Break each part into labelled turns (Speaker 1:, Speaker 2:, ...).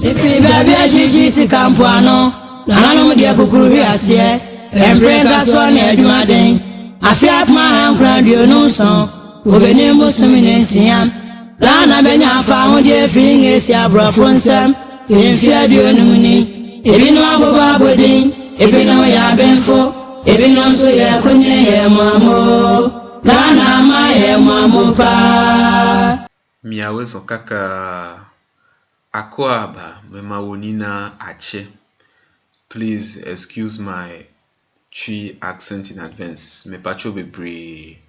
Speaker 1: If baby GG Campuano, Nanum de Kukuru Asia, and break us one Edmading. I feel my hand crowd you no song, Ubeni Musliminesian. Lana Benya found your fingers, ya brafonsam, in fear you nuni. If you know about wedding, if you know ya benfo, if you know so ya kunye mamo, Lana my mamo pa.
Speaker 2: Miawe son kaka akwaba memawonina ache. Please excuse my Twi accent in advance. Me pacho bebre.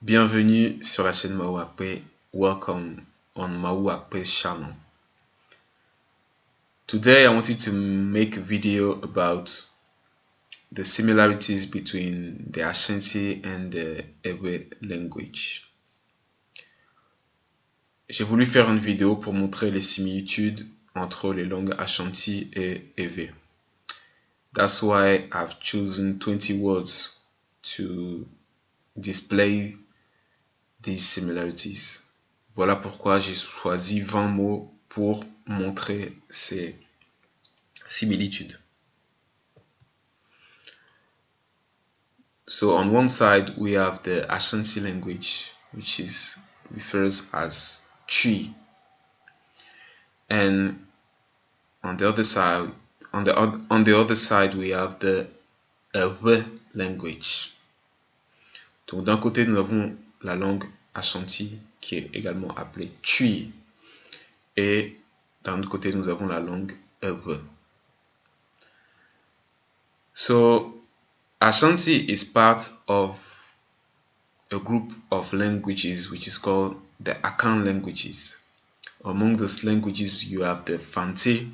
Speaker 2: Bienvenue sur la chaîne Mawakpe. Welcome on Mawakpe's channel. Today I wanted to make a video about the similarities between the Ashanti and the Ewe language. J'ai voulu faire une vidéo pour montrer les similitudes entre les langues Ashanti et Ewe. That's why I've chosen 20 words to display these similarities. Voilà pourquoi j'ai choisi 20 mots pour montrer ces similitudes. So on one side we have the Ashanti language, which refers as Twi, and on the other side we have the Ewe language. Donc d'un côté nous avons la langue Ashanti qui est également appelée Twi, et d'un autre côté nous avons la langue Ewe. So Ashanti is part of a group of languages which is called the Akan languages. Among those languages you have the Fante,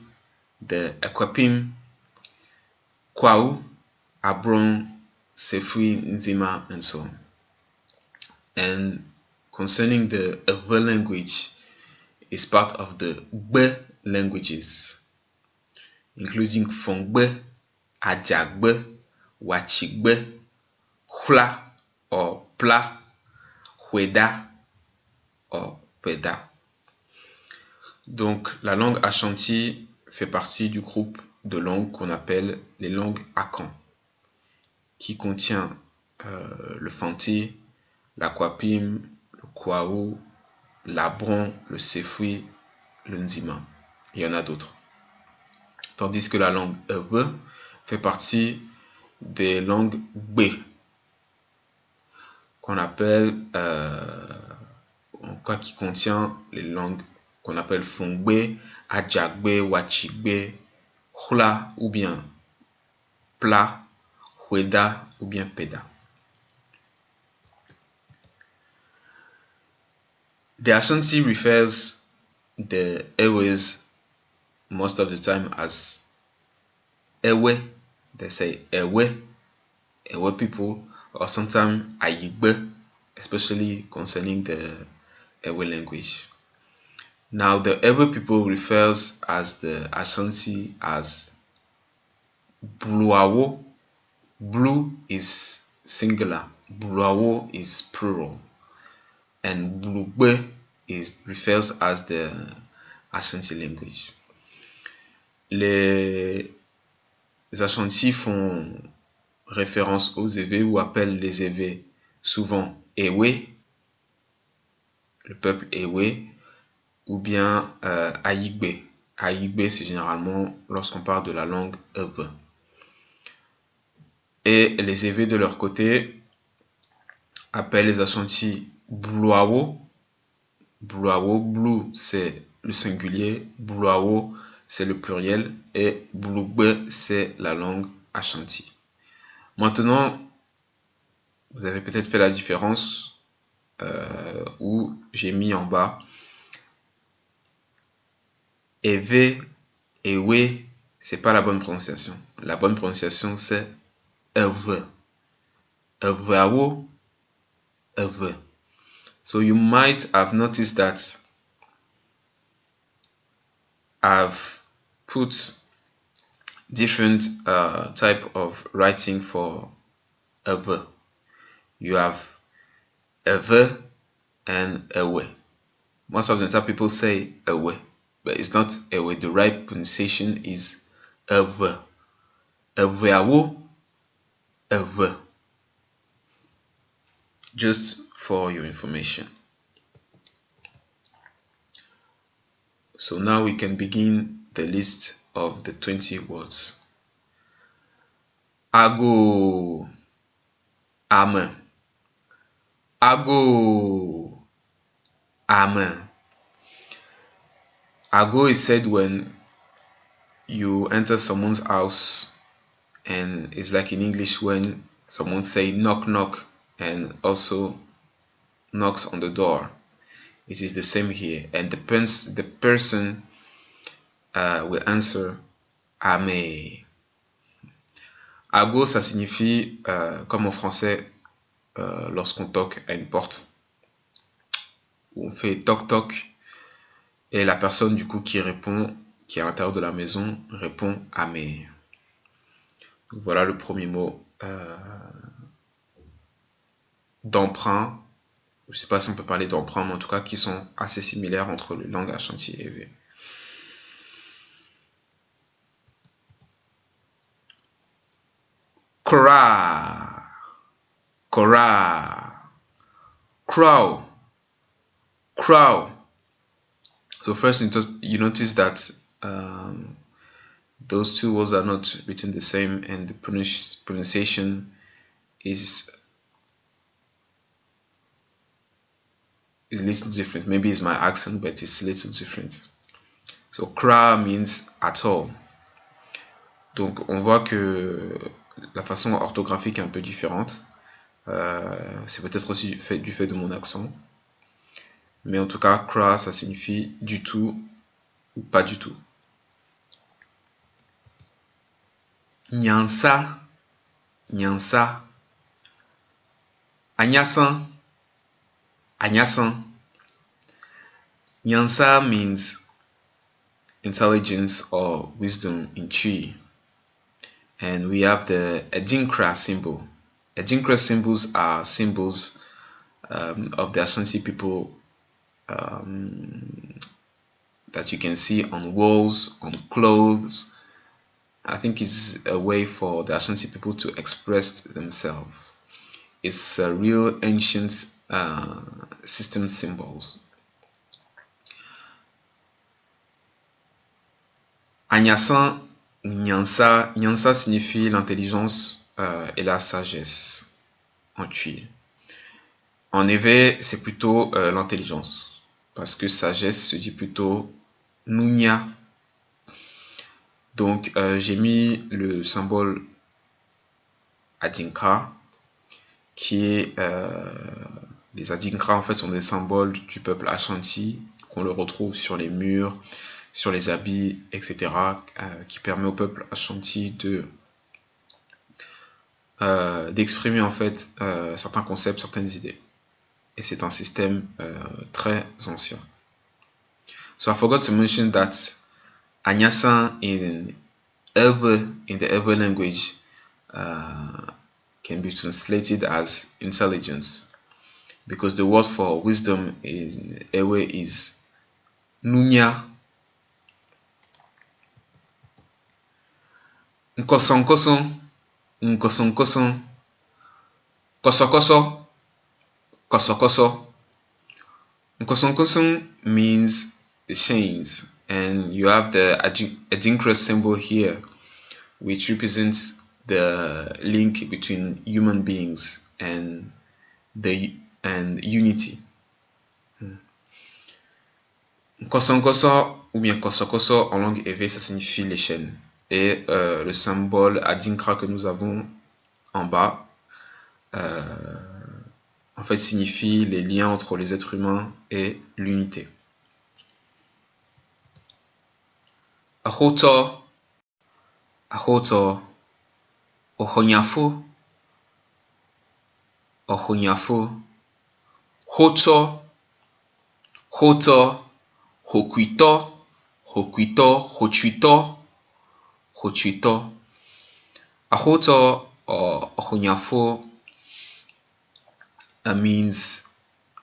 Speaker 2: the Akwapim, Kwao, Abron, Sefwi, Nzima, and so on. And concerning the Ewe language, is part of the Gbe languages, including Fongbe, Ajagbe, Wachigbe, Hula or Pla, Hweda or Peda. Donc la langue Ashanti fait partie du groupe de langues qu'on appelle les langues Akan, qui contient le Fanti, l'Akwapim, le Kwao, l'Abron, le Sefwi, le Nzima. Il y en a d'autres. Tandis que la langue Ewe fait partie des langues B, qu'on appelle, qui contient les langues qu'on appelle Fongbe, Ajagbe, Wachigbe, Hula ou bien Pla, Hweda ou bien Peda. The Ashanti refers the Ewes most of the time as Ewe. They say Ewe people, or sometimes Ayigbe, especially concerning the Ewe language. Now the Ewe people refers as the Ashanti as Bluawo. Blue is singular, Bluawo is plural, and Blugbe refers as the Ashanti language. Les Ashanti font référence aux Ewe ou appellent les Ewe souvent Ewe, le peuple Ewe, ou bien Ayigbe. Ayigbe, c'est généralement lorsqu'on parle de la langue Ewe. Et les Ewe de leur côté appellent les Ashanti Bluawo. Bluawo, Blue c'est le singulier, Bluawo c'est le pluriel, et Blugbe c'est la langue Ashanti. Maintenant, vous avez peut-être fait la différence où j'ai mis en bas Ewe, Ewe, c'est pas la bonne prononciation. La bonne prononciation c'est Ewe. Eweawo, Ewe. So you might have noticed that I've put different type of writing for Ewe. You have Ewe and Ewe. Most of the time people say Ewe. but it's not ewe. The right pronunciation is ewe. Eweawo, ewe. Just for your information. So now we can begin the list of the 20 words. Ago, ame. Ago, ame. Ago is said when you enter someone's house, and it's like in English when someone say knock knock and also knocks on the door. It is the same here, and the person will answer ame. Ago, ça signifie, comme en français, lorsqu'on toque à une porte, on fait toc toc, et la personne du coup qui répond, qui est à l'intérieur de la maison, répond ame. Voilà le premier mot d'emprunt. Je ne sais pas si on peut parler d'emprunt, mais en tout cas qui sont assez similaires entre les langues Ashanti et Ewe. Kora, kora, crow, crow. So first you notice that those two words are not written the same, and the pronunciation is a little different. Maybe it's my accent, but it's a little different. So kra means at all. Donc on voit que la façon orthographique est un peu différente. C'est peut-être aussi du fait de mon accent. Mais en tout cas, kra, ça signifie du tout ou pas du tout. Nyansa, nyansa. Anyasan, anyasan. Nyansa means intelligence or wisdom in Twi. And we have the Edinkra symbol. Edinkra symbols are symbols of the Ashanti people that you can see on walls, on clothes. I think it's a way for the Ashanti people to express themselves. It's a real ancient system symbols. Agnasan, Nyansa. Nyansa signifie l'intelligence et la sagesse en Twi. En Ewe, c'est plutôt l'intelligence, parce que sagesse se dit plutôt Nunya. Donc j'ai mis le symbole Adinkra, qui est les Adinkra en fait sont des symboles du peuple Ashanti qu'on le retrouve sur les murs, sur les habits, etc., qui permet au peuple Ashanti d'exprimer en fait certains concepts, certaines idées. Et c'est un système très ancien. So I forgot to mention that Anyasan in the Ewe language can be translated as intelligence, because the word for wisdom in Ewe is Nunya. Nkosonkoson, nkosonkoson. Kosokoso, kosokoso. Nkosonkoson means the chains, and you have the Adinkra symbol here, which represents the link between human beings and unity. Nkosonkoso ou bien kosokoso en langue Ewe, ça signifie les chaînes. Et le symbole Adinkra que nous avons en bas en fait signifie les liens entre les êtres humains et l'unité. Ahoto, ahoto, ohonyafo, ohonyafo, hoto, hoto, hokuito, hokuito, hochuito, hochuito. Ahoto or ohonyafo means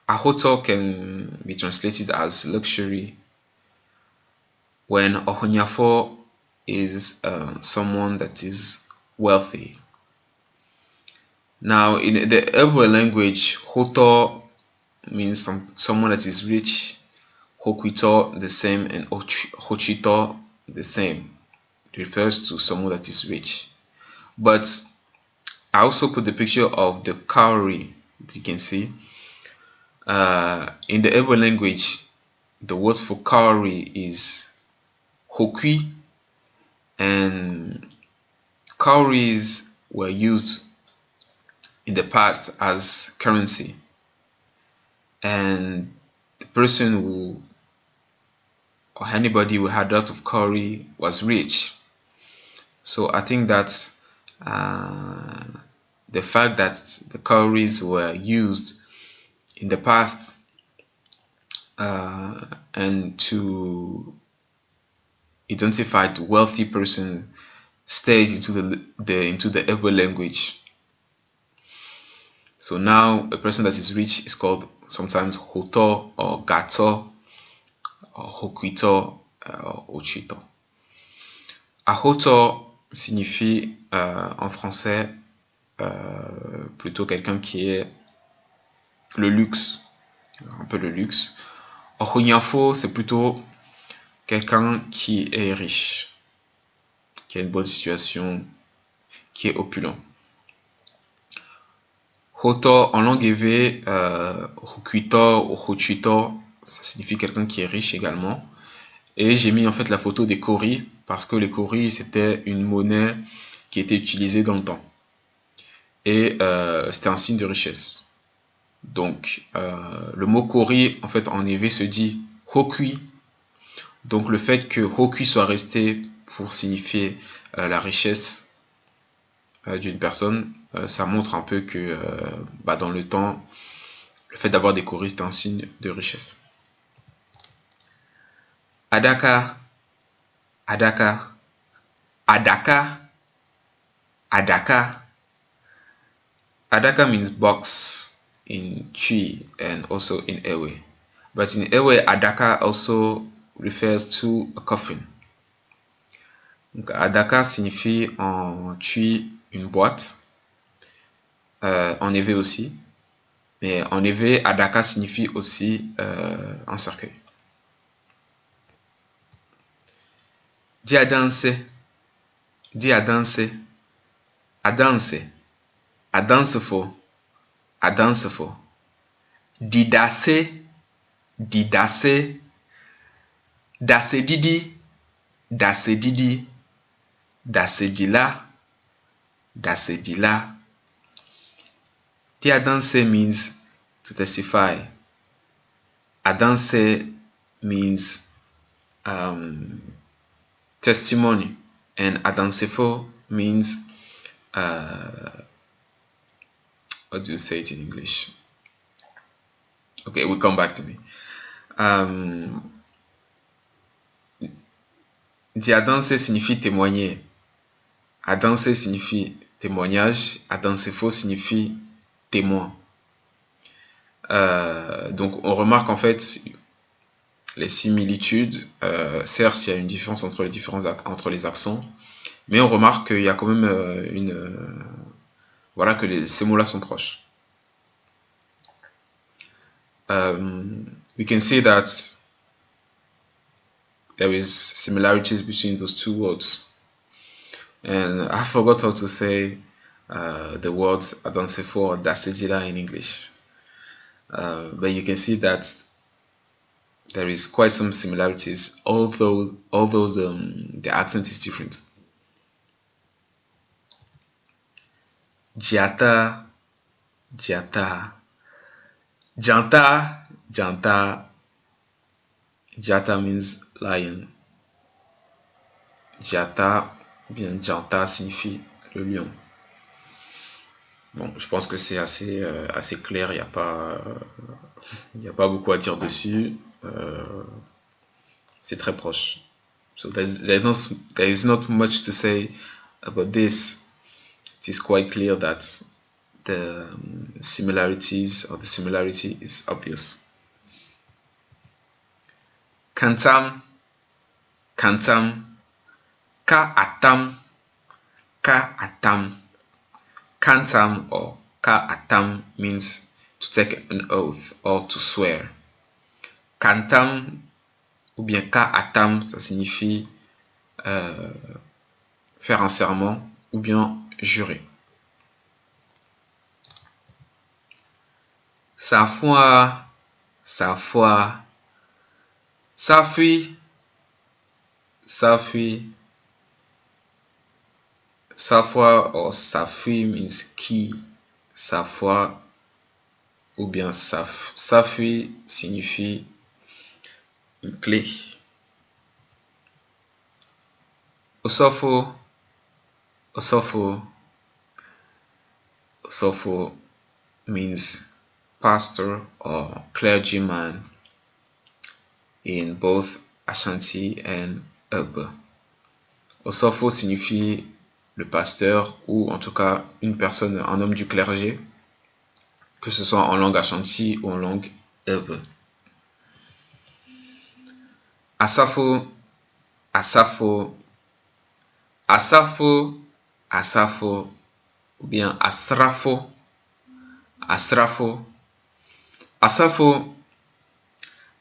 Speaker 2: ahoto can be translated as luxury, when Ohonyafo is someone that is wealthy. Now, in the Ewe language, Hoto means someone that is rich, Hokwito the same, and Hochito the same. It refers to someone that is rich. But I also put the picture of the cowrie that you can see. In the Ewe language, the word for cowrie is Hokwi, and cowries were used in the past as currency, and the person who, or anybody who had a lot of cowrie, was rich. So I think that the fact that the cowries were used in the past and to identify the wealthy person stayed into the Ewe language. So now a person that is rich is called sometimes Hoto or Gato or Hokwito or Ochito. Ahoto signifie en français plutôt quelqu'un qui est le luxe, un peu le luxe. Ohonyafo, c'est plutôt quelqu'un qui est riche, qui a une bonne situation, qui est opulent. Hoto en langue Ewe, Hokwito ou Hochito, ça signifie quelqu'un qui est riche également. Et j'ai mis en fait la photo des kauris parce que les kauris c'était une monnaie qui était utilisée dans le temps. Et c'était un signe de richesse. Donc le mot kauri en fait en Ewe se dit Hokwi. Donc le fait que Hokwi soit resté pour signifier la richesse d'une personne, ça montre un peu que dans le temps, le fait d'avoir des kauris c'est un signe de richesse. Adaka, Adaka, Adaka, Adaka. Adaka means box in Twi and also in Ewe. But in Ewe, Adaka also refers to a coffin. Donc, Adaka signifie en Twi une boîte, en Ewe aussi. Mais en Ewe, Adaka signifie aussi un cercueil. Diadanse, Diadanse, Adanse, Adansefo, Adansefo. Didase, Didase, Dase Didi, Dase Didi, Dase Dila, Dase Dila. Diadanse means to testify. Adanse means testimony, and Adansefo means what do you say it in English? Okay, we'll come back to me. Diadanse signifie témoigner. Adanse signifie témoignage. Adansefo signifie témoin. Donc on remarque en fait les similitudes. Certes, il y a une différence entre les accents, mais on remarque qu'il y a quand même voilà que ces mots-là sont proches. We can see that there is similarities between those two words, and I forgot how to say the words Adansefo or Dasedila in English, but you can see that there is quite some similarities, although the accent is different. Jata, Jata, Janta, Janta. Jata means lion. Jata, bien Janta signifie le lion. Bon, je pense que c'est assez clair, il n'y a pas beaucoup à dire dessus. C'est très proche. So there is not much to say about this. It is quite clear that the similarities or the similarity is obvious. Kantam, Kantam, ka atam, ka atam. Kantam or ka atam means to take an oath or to swear. Kantam ou bien ka atam, ça signifie faire un serment ou bien jurer. Safwa, safwa, safwi, safwi. Safwa or safwi means key. Safwa ou bien safwi signifie une clé. Osofo, osofo, osofo means pastor or clergyman in both Ashanti and Egbe. Osofo signifie le pasteur ou en tout cas une personne, un homme du clergé, que ce soit en langue Ashanti ou en langue Egbe. Asafo, asafo, asafo, asafo, ou bien asrafo, asrafo. Asafo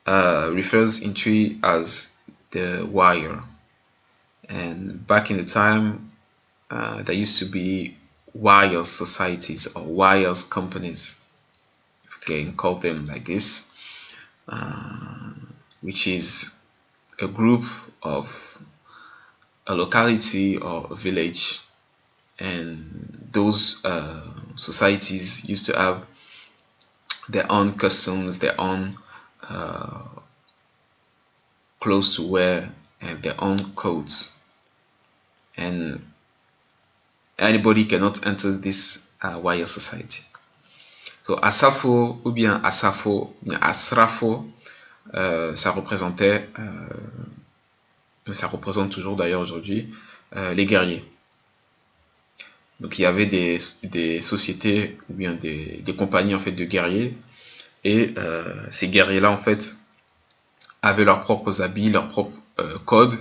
Speaker 2: refers in Twi as the wire, and back in the time there used to be wire societies or wires companies, if you can call them like this, which is a group of a locality or a village, and those societies used to have their own customs, their own clothes to wear, and their own codes, and anybody cannot enter this wire society. So Asafo ou bien Asafo, bien Asrafo, ça représentait, ça représente toujours d'ailleurs aujourd'hui, les guerriers. Donc il y avait des sociétés ou bien des compagnies en fait de guerriers, et ces guerriers-là en fait avaient leurs propres habits, leurs propres codes,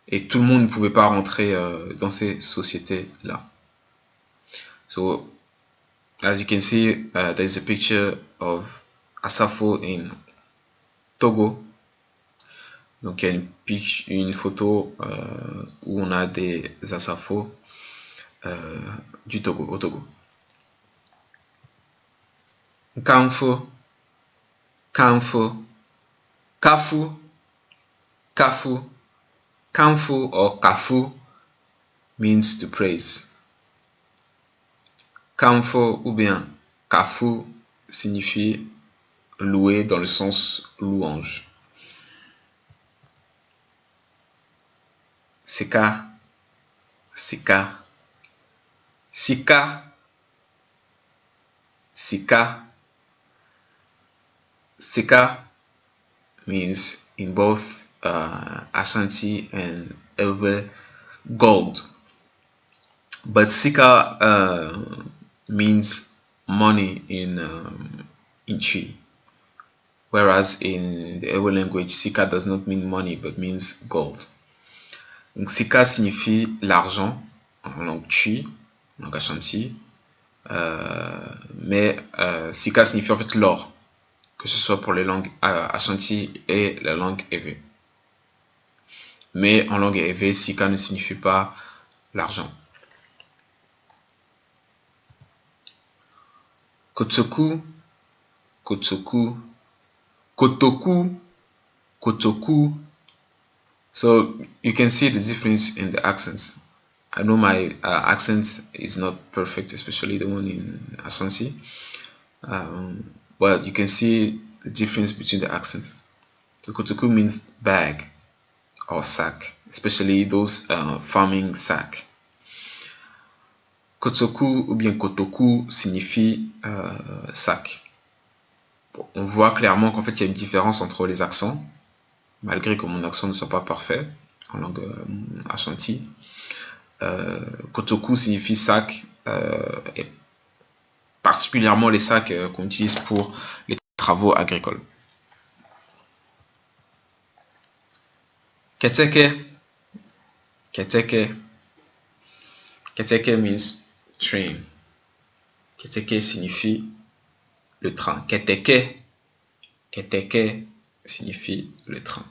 Speaker 2: et tout le monde ne pouvait pas rentrer dans ces sociétés-là. So as you can see, there is a picture of Asafo in Togo. Donc il y a une photo où on a des Asafo du Togo, au Togo. Kamfo, Kamfo, Kafu, Kafu. Kamfu or Kafu means to praise. Kamfo ou bien Kafu signifie louer dans le sens louange. Sika, Sika, Sika, Sika. Sika means in both Ashanti and Ewe gold, but Sika means money in Twi, whereas in the Ewe language Sika does not mean money but means gold. Donc Sika signifie l'argent en langue Twi, en langue Ashanti, mais Sika signifie en fait l'or, que ce soit pour les langues Ashanti et la langue Ewe. Mais en langue Ewe, Sika ne signifie pas l'argent. Kotsoku, Kotsoku, Kotoku, Kotoku. So you can see the difference in the accents. I know my accent is not perfect, especially the one in Ashanti. But you can see the difference between the accents. So Kotoku means bag or sack, especially those farming sack. Kotsoku ou bien Kotoku signifie sac. Bon, on voit clairement qu'en fait il y a une différence entre les accents, malgré que mon accent ne soit pas parfait en langue Ashanti. Kotoku signifie sac, et particulièrement les sacs qu'on utilise pour les travaux agricoles. Keteke, Keteke. Keteke means train. Keteke signifie le train. Keteke. Keteke signifie le train.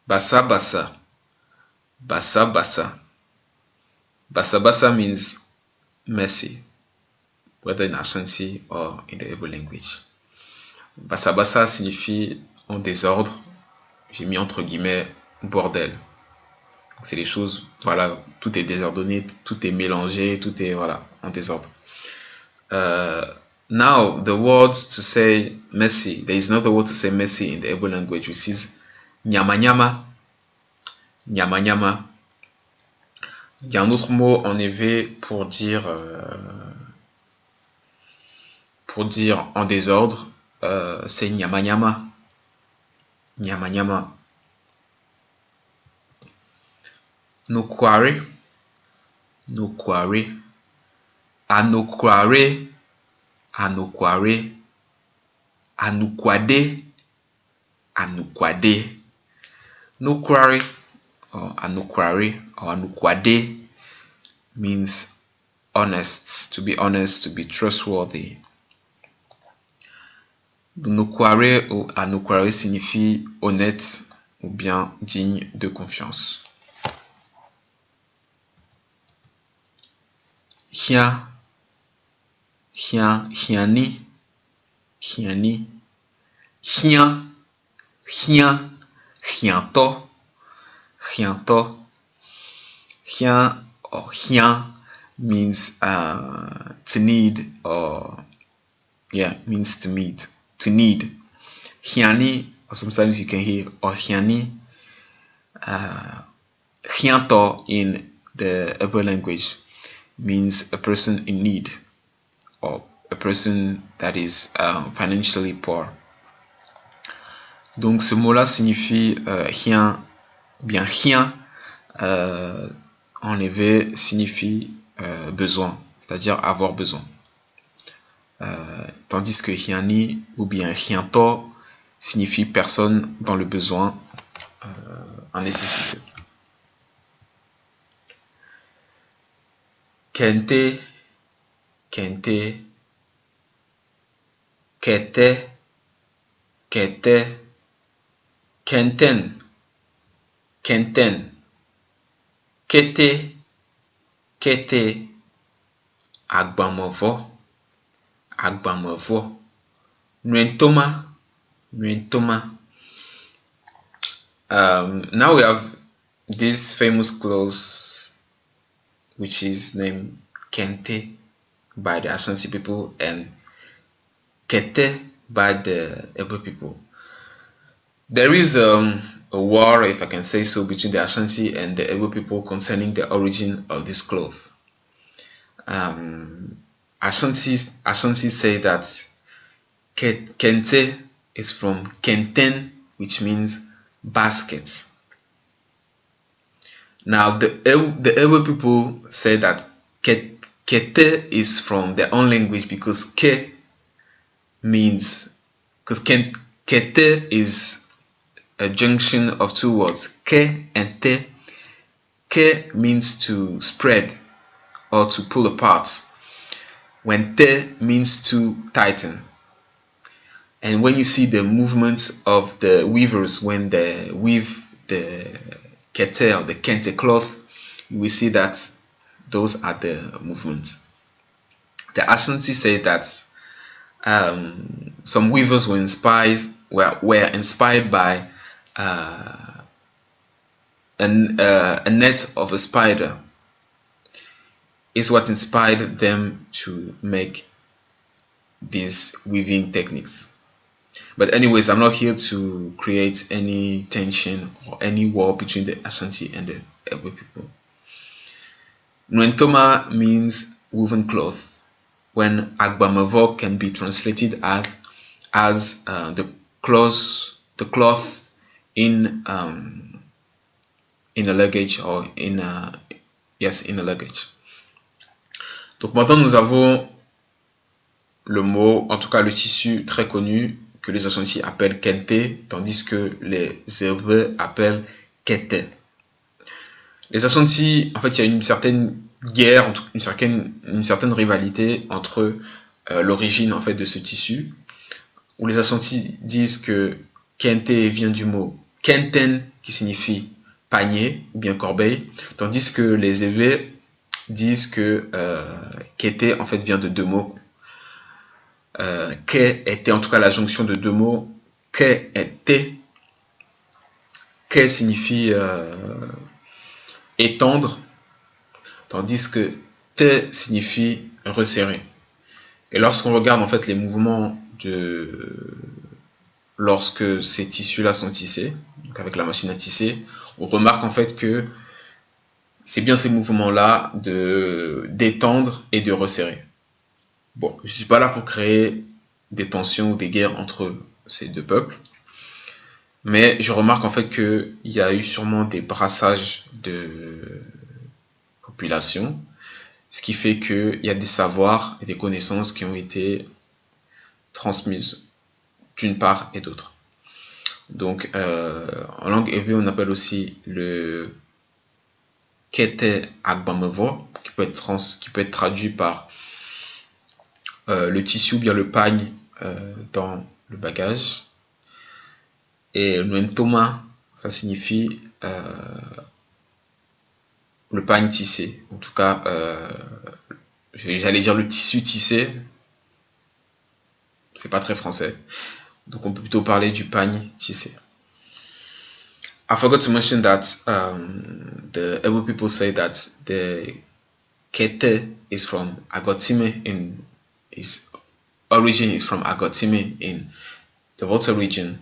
Speaker 2: Bassa bassa. Bassa bassa. Bassa bassa means mercy, whether in Ashanti or in the Igbo language. Bassa bassa signifie en désordre. J'ai mis entre guillemets bordel. C'est les choses, voilà, tout est désordonné, tout est mélangé, tout est, voilà, en désordre. Now, the words to say mercy, there is another word to say mercy in the Igbo language, which is nyama nyama. Nyama nyama. Il y a un autre mot en éveil pour dire en désordre, c'est nyama nyama. Nyama nyama. Nokware. Nokware. Anokware. Anokware. Anukwade. Anukwade. Nokware or anukware or anukwade means honest, to be honest, to be trustworthy. Nokware ou anukware signifie honnête ou bien digne de confiance. Hien, hien, hieni, hieni, hien, hien, hiento, hiento. Hien or hien means to need, or means to meet, to need. Hiani, or sometimes you can hear or hiani. Hiento in the Igbo language means a person in need, or a person that is financially poor. Donc ce mot-là signifie hien, bien hien, en éveil signifie besoin, c'est-à-dire avoir besoin. Tandis que hiani ou bien hiento signifie personne dans le besoin, en nécessité. Kente, kente, kete, kete, kenten, kenten, kete, kete, agbamovo, agbamovo, nuentoma, nuentoma. Now we have this famous clothes which is named Kente by the Ashanti people and Kete by the Igbo people. There is a war, if I can say so, between the Ashanti and the Igbo people concerning the origin of this cloth. Ashanti say that Kente is from Kenten, which means baskets. Now the Igbo people say that Kete is from their own language because Kete is a junction of two words, Ke and Te. Ke means to spread or to pull apart, when Te means to tighten. And when you see the movements of the weavers when they weave the Kete or the Kente cloth, you will see that those are the movements. The Ashanti say that some weavers were inspired by a net of a spider. Is what inspired them to make these weaving techniques. But anyways, I'm not here to create any tension or any war between the Ashanti and the Igbo people. Nuentoma means woven cloth, when Agbamovo can be translated as the cloth in a luggage, or in a luggage. Donc maintenant nous avons le mot, en tout cas le tissu très connu que les Ashanti appellent Kente, tandis que les Zerbe appellent Kete. Les Ashanti, en fait, il y a une certaine guerre, une certaine rivalité entre l'origine en fait de ce tissu, où les Ashanti disent que Kente vient du mot Kenten, qui signifie panier ou bien corbeille, tandis que les Ewe disent que Kete en fait vient de deux mots. Ke était en tout cas la jonction de deux mots. Ke était. Ke signifie étendre, tandis que te signifie resserrer. Et lorsqu'on regarde en fait les mouvements lorsque ces tissus-là sont tissés, donc avec la machine à tisser, on remarque en fait que c'est bien ces mouvements-là d'étendre et de resserrer. Bon, je ne suis pas là pour créer des tensions ou des guerres entre ces deux peuples, mais je remarque en fait qu'il y a eu sûrement des brassages de population, ce qui fait qu'il y a des savoirs et des connaissances qui ont été transmises d'une part et d'autre. Donc, en langue Ewe, on appelle aussi le Kete Agbamevo, qui peut être traduit par le tissu ou bien le pagne dans le bagage. Et le Ntoma, ça signifie le pagne tissé. En tout cas, j'allais dire le tissu tissé. C'est pas très français. Donc on peut plutôt parler du pagne tissé. I forgot to mention that the Ewe people say that the Kete is from Agotime its origin is from Agotime in the Volta region.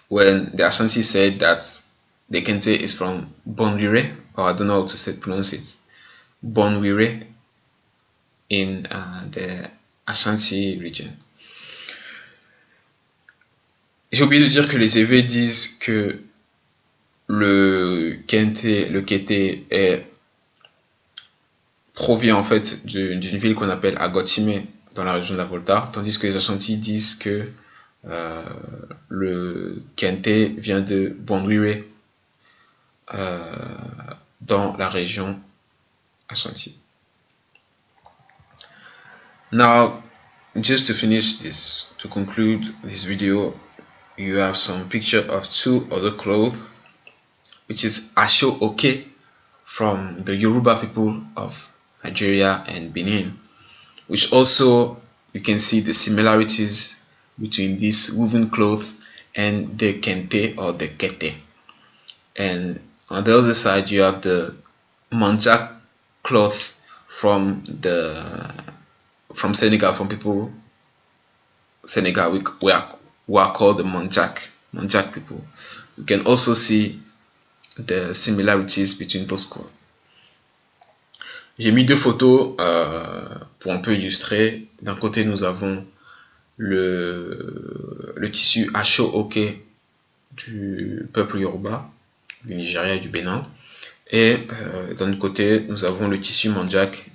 Speaker 2: When the Ashanti said that the Kente is from Bonwire, or I don't know how to pronounce it, Bonwire in the Ashanti region. J'ai oublié de dire que les Ewe disent que le Kete provient en fait d'une ville qu'on appelle Agotime dans la région de la Volta, tandis que les Ashanti disent que le Kente vient de Bonwire dans la région Ashanti. Now, just to finish this, to conclude this video, you have some picture of two other clothes, which is Asho Oke from the Yoruba people of Nigeria and Benin, which also you can see the similarities between this woven cloth and the Kente or the Kete. And on the other side you have the Manjak cloth from Senegal, from people Senegal who are called the Manjak people. You can also see the similarities between those clothes. J'ai mis deux photos pour un peu illustrer. D'un côté, nous avons le tissu Asho Oke du peuple Yoruba, du Nigeria et du Bénin. Et d'un autre côté, nous avons le tissu Manjak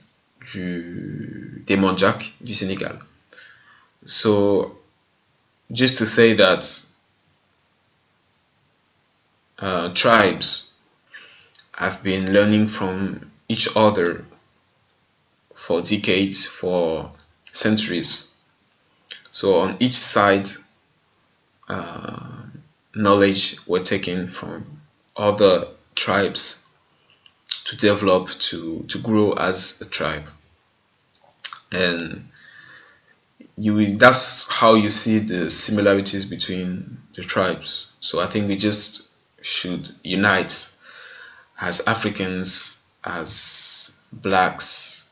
Speaker 2: des Manjak du Sénégal. So, just to say that tribes have been learning from each other for decades, for centuries. So on each side, knowledge were taken from other tribes to develop, to grow as a tribe. And that's how you see the similarities between the tribes. So I think we just should unite as Africans, as blacks,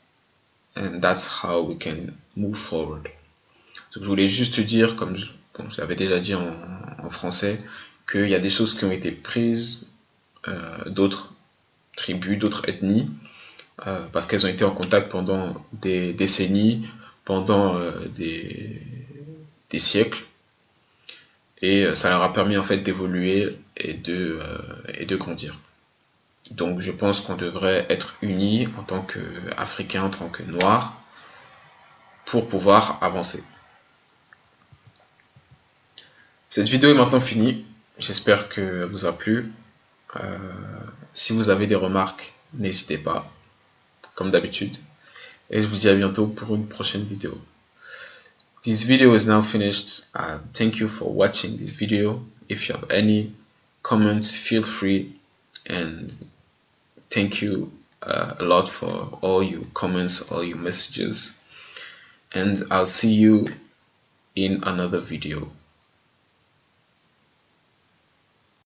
Speaker 2: and that's how we can move forward. Donc, je voulais juste dire, comme je l'avais déjà dit en français, qu'il y a des choses qui ont été prises d'autres tribus, d'autres ethnies, parce qu'elles ont été en contact pendant des décennies, pendant des siècles, et ça leur a permis en fait d'évoluer et de grandir. Donc je pense qu'on devrait être unis en tant qu'Africains, en tant que Noirs, pour pouvoir avancer. Cette vidéo est maintenant finie. J'espère qu'elle vous a plu. Si vous avez des remarques, n'hésitez pas, comme d'habitude. Et je vous dis à bientôt pour une prochaine vidéo. This video is now finished. Thank you for watching this video. If you have any comments, feel free, and thank you a lot for all your comments, all your messages, and I'll see you in another video.